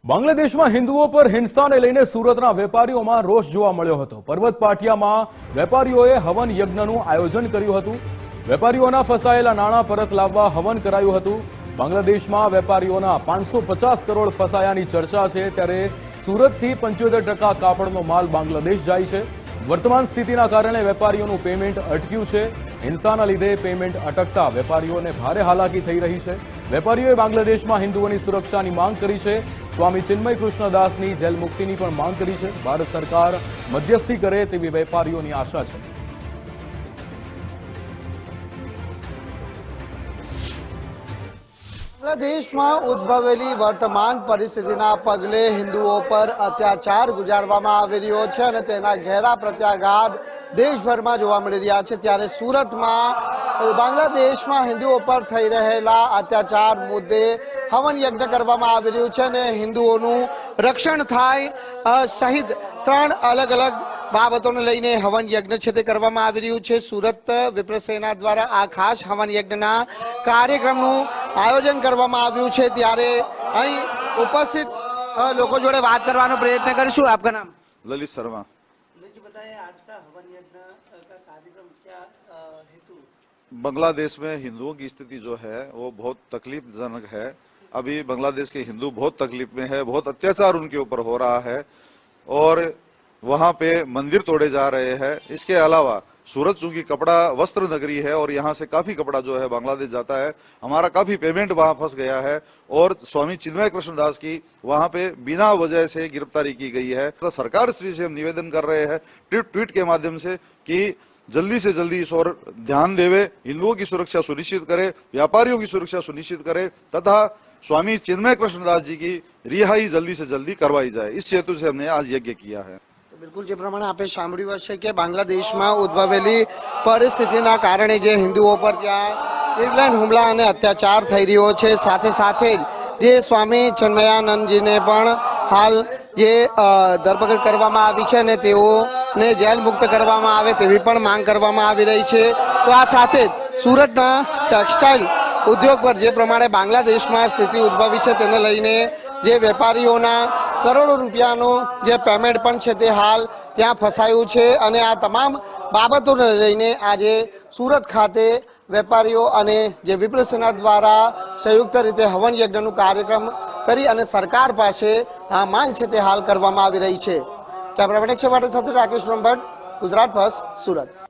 બાંગ્લાદેશમાં હિન્દુઓ પર હિંસાને લઈને સુરતના વેપારીઓમાં રોષ જોવા મળ્યો હતો। પર્વત પાટિયામાં વેપારીઓએ હવન યજ્ઞનું આયોજન કર્યું હતું। વેપારીઓના ફસાયેલા નાણાં પરત લાવવા હવન કરાયું હતું। બાંગ્લાદેશમાં વેપારીઓના 550 કરોડ ફસાયાની ચર્ચા છે, ત્યારે સુરતથી 75% કાપડનો માલ બાંગ્લાદેશ જાય છે। વર્તમાન સ્થિતિના કારણે વેપારીઓનું પેમેન્ટ અટક્યું છે। હિંસાના લીધે પેમેન્ટ અટકતા વેપારીઓને ભારે હાલાકી થઈ રહી છે। વેપારીઓએ બાંગ્લાદેશમાં હિન્દુઓની સુરક્ષાની માંગ કરી છે। स्वामी चिन्मय कृष्णदासनी जेल मुक्तिनी पण मांग करी छे। भारत सरकार मध्यस्थी करे तेवी वेपारीओनी आशा छे। बांग्लादेश में उद्भवेली वर्तमान परिस्थितिना पगले हिंदुओं पर अत्याचार गुजारवामां आवी रह्यो छे अने तेना घेरा प्रत्याघात देशभर में जोवा मळी रह्या छे। त्यारे सूरत में बांग्लादेश में हिंदुओं पर थई रहेला अत्याचार मुद्दे हवन यज्ञ करवामां आवी रह्युं छे अने हिंदुओनुं रक्षण थाय सहित 3 अलग अलग बाबतोने लईने हवन यज्ञ छे ते करवामां आवी रह्युं छे। सूरत विप्रसेना द्वारा आ खास हवन यज्ञना कार्यक्रमनुं आयोजन करवामां आव्युं छे। त्यारे અહીં उपस्थित लोको जोड़े बात करवानो प्रयत्न करीशुं। आपका नाम? ललित शर्मा। जी बताइए, आज का हवन यज्ञ का कार्यक्रम क्या हेतु? बांग्लादेश में हिंदुओं की स्थिति जो है वो बहुत तकलीफजनक है। अभी बांग्लादेश के हिंदू बहुत तकलीफ में है, बहुत अत्याचार उनके ऊपर हो रहा है और वहां पे मंदिर तोड़े जा रहे हैं। इसके अलावा सूरत चूंकि कपड़ा वस्त्र नगरी है और यहाँ से काफी कपड़ा जो है बांग्लादेश जाता है, हमारा काफी पेमेंट वहां फंस गया है और स्वामी चिन्मय कृष्णदास की वहां पे बिना वजह से गिरफ्तारी की गई है। तो सरकार श्री से हम निवेदन कर रहे हैं ट्वीट के माध्यम से कि जल्दी से जल्दी इस ओर ध्यान देवे, हिंदुओं की सुरक्षा सुनिश्चित करे, व्यापारियों की सुरक्षा सुनिश्चित करे तथा स्वामी चिन्मय कृष्णदास जी की रिहाई जल्दी से जल्दी करवाई जाए। इस हेतु से हमने आज यज्ञ किया है। बिल्कुल जे प्रमाणे आपे सांभळ्युं हशे के बांग्लादेश में उद्भवेली परिस्थितिना कारणे जे हिंदुओं पर त्यां निर्लज्ज हुमला अने अत्याचार थई रह्यो छे, साथे साथे जे स्वामी चिन्मयानंदजीने पण हाल जे धरपकड़ करवामां आवी छे अने तेओने जेल मुक्त करवामां आवे तेवी पण मांग करवामां आवी रही छे। तो आ साथे सूरतना टेक्सटाइल उद्योग पर जे प्रमाणे बांग्लादेश में स्थिति उद्भवी छे तेने लईने जे वेपारीओना करोड़ों रूपियानो जे पेमेंट पण छे ते हाल त्यां फसायुं छे अने आ तमाम बाबतोने लईने आजे सूरत खाते वेपारीओ अने जे विप्रसेना द्वारा संयुक्त रीते हवन यज्ञनुं कार्यक्रम करी अने सरकार पासे आ मांग छे ते हाल करवामां आवी रही छे। कैमरामेन अक्षय वाटे साथे राकेश ब्रह्मभट्ट, गुजरात फर्स्ट, सूरत।